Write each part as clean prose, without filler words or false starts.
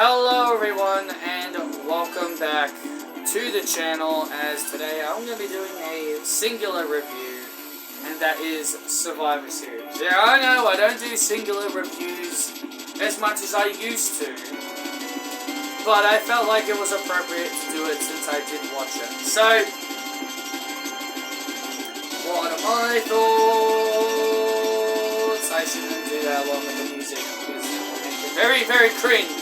Hello everyone and welcome back to the channel, as today I'm going to be doing a singular review, and that is Survivor Series. Yeah, I know I don't do singular reviews as much as I used to, but I felt like it was appropriate to do it since I did watch it. So, what are my thoughts? I shouldn't do that along with the music because it will make it very, very cringe.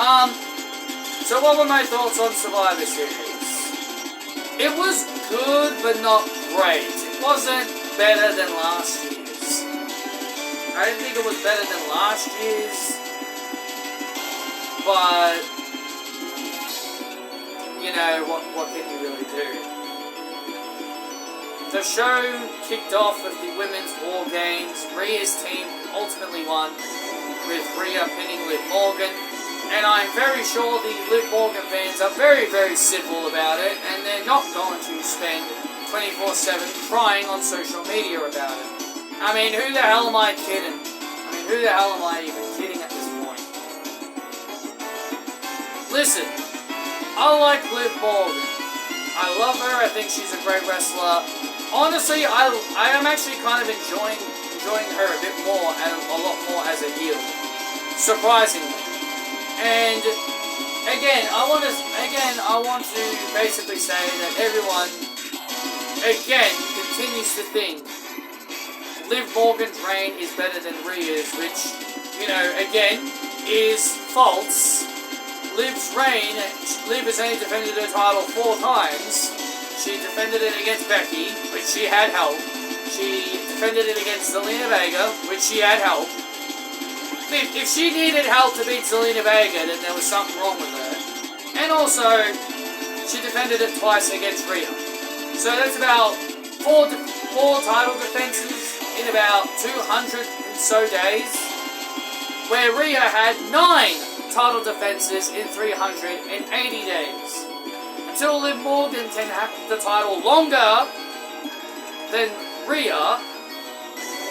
So what were my thoughts on Survivor Series? It was good, but not great. It wasn't better than last year's. I didn't think it was better than last year's, but, you know, what can you really do? The show kicked off with the Women's War Games. Rhea's team ultimately won, with Rhea pinning Liv Morgan. And I'm very sure the Liv Morgan fans are very, very civil about it, and they're not going to spend 24/7 crying on social media about it. I mean, who the hell am I kidding? Who the hell am I even kidding at this point? Listen, I like Liv Morgan. I love her. I think she's a great wrestler. Honestly, I am actually kind of enjoying her a bit more, and a lot more as a heel. Surprisingly. And again, I want to basically say that everyone again continues to think Liv Morgan's reign is better than Rhea's, which, you know, again is false. Liv has only defended her title 4 times. She defended it against Becky, which she had help. She defended it against Zelina Vega, which she had help. If she needed help to beat Zelina Vega, then there was something wrong with her. And also, she defended it twice against Rhea. So that's about four title defenses in about 200 and so days, where Rhea had 9 title defenses in 380 days. Until Liv Morgan can have the title longer than Rhea.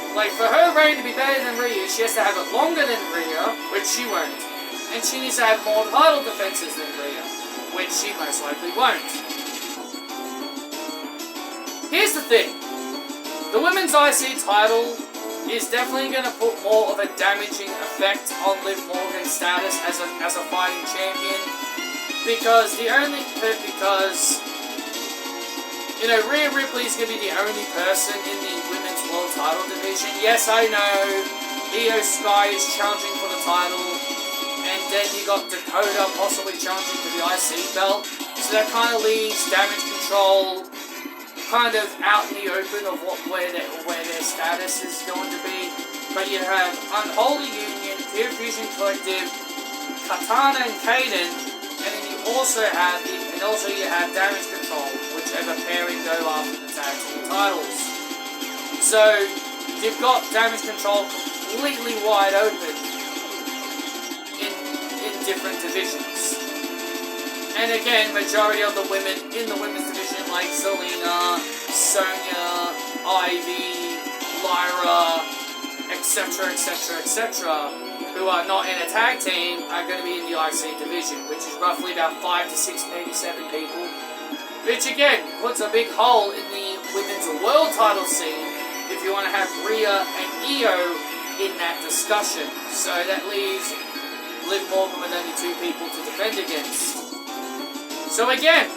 Like, for her reign to be better than Rhea, she has to have it longer than Rhea, which she won't. And she needs to have more title defenses than Rhea, which she most likely won't. Here's the thing. The Women's IC title is definitely going to put more of a damaging effect on Liv Morgan's status as a fighting champion. Because, you know, Rhea Ripley is going to be the only person in the Women's World Title division. Yes, I know, Io Sky is challenging for the title, and then you got Dakota possibly challenging for the IC belt. So that kind of leaves Damage Control kind of out in the open of where their status is going to be. But you have Unholy Union, Pure Fusion Collective, Katana and Kaden, and then you also have Damage Control, whichever pairing go after the tag team titles. So you've got Damage Control completely wide open in different divisions. And again, majority of the women in the women's division, like Zelina, Sonya, Ivy, Lyra, etc., who are not in a tag team, are going to be in the IC division, which is roughly about 5 to 6, maybe 7 people. Which again puts a big hole in the women's world title scene if you want to have Rhea and Io in that discussion. So that leaves Liv Morgan with only 2 people to defend against. So again,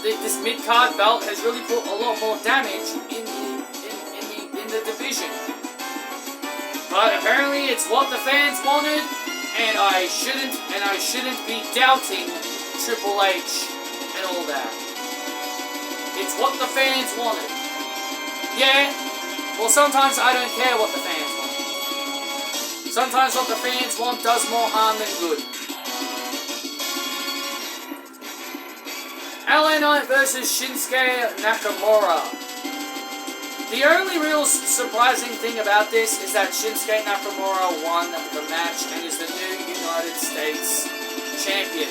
this mid-card belt has really put a lot more damage in the division. But apparently it's what the fans wanted, and I shouldn't be doubting Triple H and all that. It's what the fans wanted. Yeah, well, sometimes I don't care what the fans want. Sometimes what the fans want does more harm than good. LA Knight versus Shinsuke Nakamura. The only real surprising thing about this is that Shinsuke Nakamura won the match and is the new United States champion.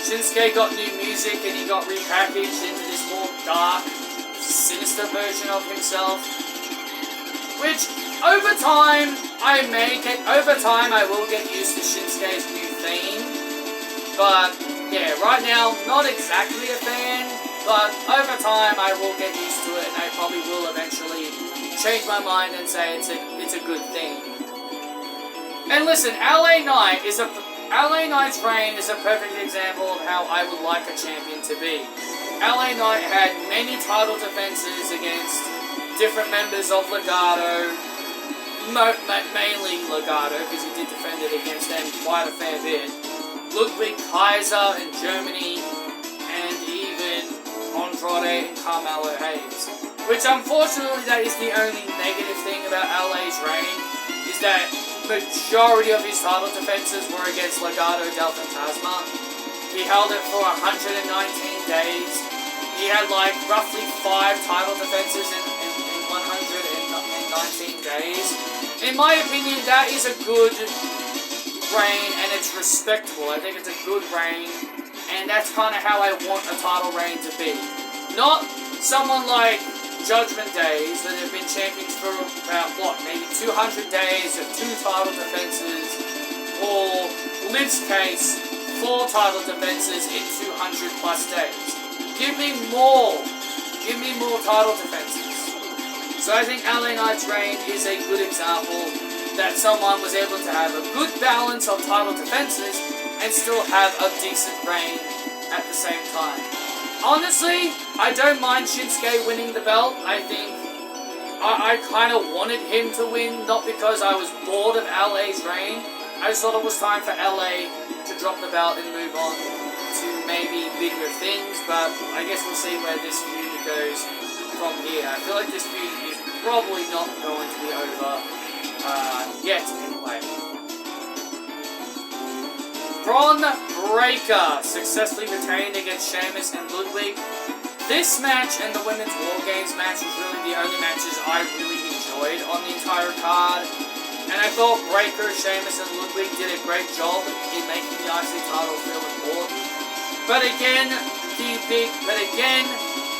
Shinsuke got new music and he got repackaged into this more dark, sinister version of himself. Which, over time, I will get used to Shinsuke's new theme. But, yeah, right now, not exactly a fan, but over time I will get used to it, and I probably will eventually change my mind and say it's a good theme. And listen, LA Knight's reign is a perfect example of how I would like a champion to be. LA Knight had many title defenses against different members of Legado, mainly Legado, because he did defend it against them quite a fair bit. Ludwig Kaiser in Germany, and even Andrade and Carmelo Hayes. Which, unfortunately, that is the only negative thing about LA's reign, is that majority of his title defenses were against Legado del Fantasma. He held it for 119 days. He had, like, roughly 5 title defenses in 119 days. In my opinion, that is a good reign, and it's respectable. I think it's a good reign, and that's kind of how I want a title reign to be. Not someone like Judgment Days that have been champions for about, maybe 200 days of 2 title defenses, or Liv's case, 4 title defenses in 200 plus days. Give me more title defenses. So I think LA Knight's reign is a good example that someone was able to have a good balance of title defenses and still have a decent reign at the same time. Honestly, I don't mind Shinsuke winning the belt. I think I kind of wanted him to win, not because I was bored of LA's reign. I just thought it was time for LA to drop the belt and move on to maybe bigger things, but I guess we'll see where this feud goes from here. I feel like this feud is probably not going to be over yet, anyway. Braun Breaker successfully retained against Sheamus and Ludwig. This match and the Women's War Games match was really the only matches I really enjoyed on the entire card. And I thought Breaker, Sheamus, and Ludwig did a great job in making the IC title feel important. But again,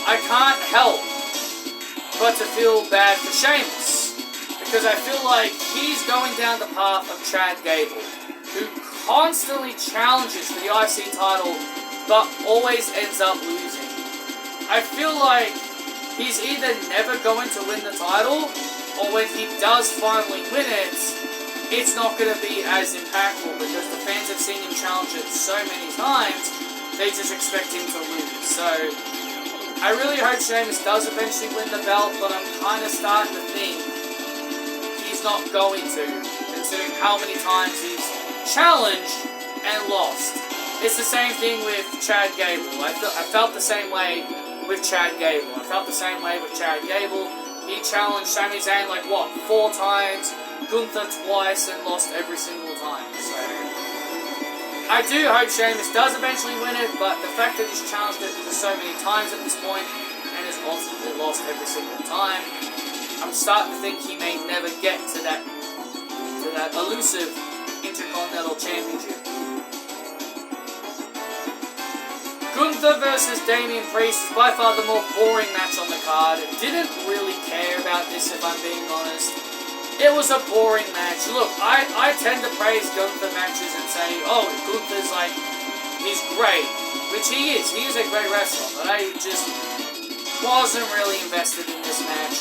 I can't help but to feel bad for Sheamus, because I feel like he's going down the path of Chad Gable, who constantly challenges for the IC title, but always ends up losing. I feel like he's either never going to win the title, or when he does finally win it, it's not going to be as impactful, because the fans have seen him challenge it so many times, they just expect him to lose. So I really hope Sheamus does eventually win the belt, but I'm kind of starting to think he's not going to, considering how many times he's challenged and lost. It's the same thing with Chad Gable. I felt the same way with Chad Gable. He challenged Sami Zayn 4 times, Gunther twice, and lost every single time. So I do hope Sheamus does eventually win it, but the fact that he's challenged it for so many times at this point and has ultimately lost every single time, I'm starting to think he may never get to that elusive Intercontinental Championship. Gunther versus Damian Priest is by far the more boring match on the card. Didn't really care about this, if I'm being honest. It was a boring match. Look, I tend to praise Gunther matches and say, oh, Gunther's he's great. Which he is. He is a great wrestler. But I just wasn't really invested in this match.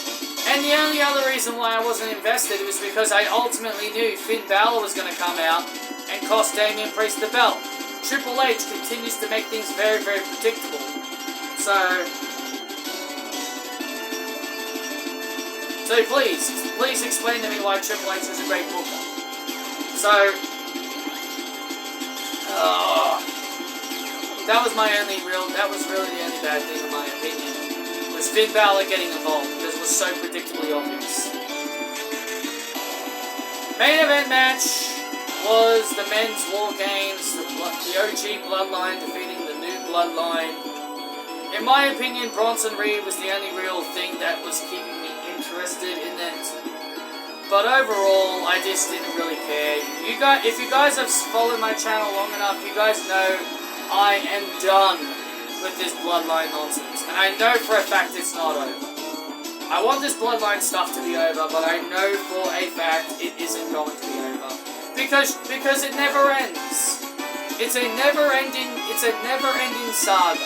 And the only other reason why I wasn't invested was because I ultimately knew Finn Balor was going to come out and cost Damian Priest the belt. Triple H continues to make things very, very predictable. So please explain to me why Triple H is a great booker. So, that was really the only bad thing in my opinion, was Finn Balor getting involved, because it was so predictably obvious. Main event match was the Men's War Games, the OG Bloodline defeating the New Bloodline. In my opinion, Bronson Reed was the only real thing that was keeping me interested in it. But overall, I just didn't really care. If you guys have followed my channel long enough, you guys know I am done with this Bloodline nonsense. And I know for a fact it's not over. I want this Bloodline stuff to be over, but I know for a fact it isn't going to be over. Because it never ends. It's a never-ending saga.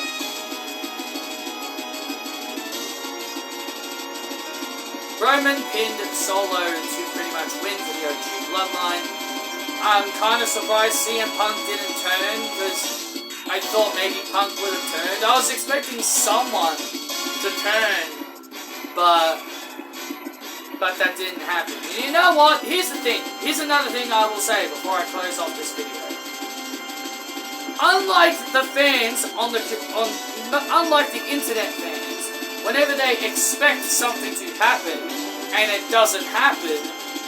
Roman pinned Solo to pretty much win for the OG Bloodline. I'm kind of surprised CM Punk didn't turn, because I thought maybe Punk would have turned. I was expecting someone to turn, but that didn't happen. And you know what? Here's the thing. Here's another thing I will say before I close off this video. Unlike the fans unlike the internet fans, whenever they expect something to happen and it doesn't happen,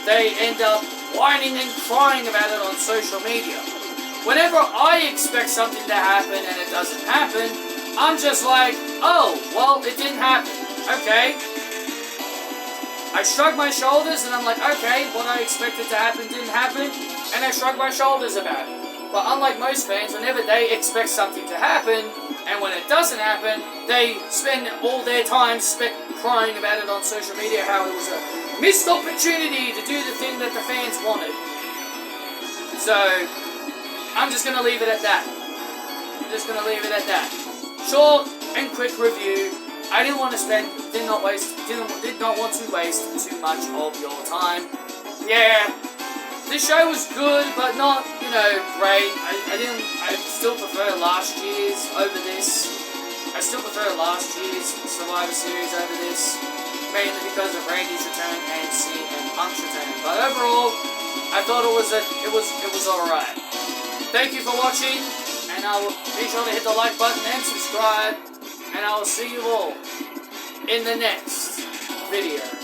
they end up whining and crying about it on social media. Whenever I expect something to happen and it doesn't happen, I'm just like, oh, well, it didn't happen. Okay. I shrug my shoulders and I'm like, okay, what I expected to happen didn't happen, and I shrug my shoulders about it. But unlike most fans, whenever they expect something to happen, and when it doesn't happen, they spend all their time crying about it on social media, how it was a missed opportunity to do the thing that the fans wanted. So, I'm just going to leave it at that. Short and quick review. I did not want to waste too much of your time. Yeah, this show was good, but not, great. I still prefer last year's over this. I still prefer last year's Survivor Series over this, mainly because of Randy's return and CM Punk's return. But overall, I thought it was alright. Thank you for watching, and I will be sure to hit the like button and subscribe, and I will see you all in the next video.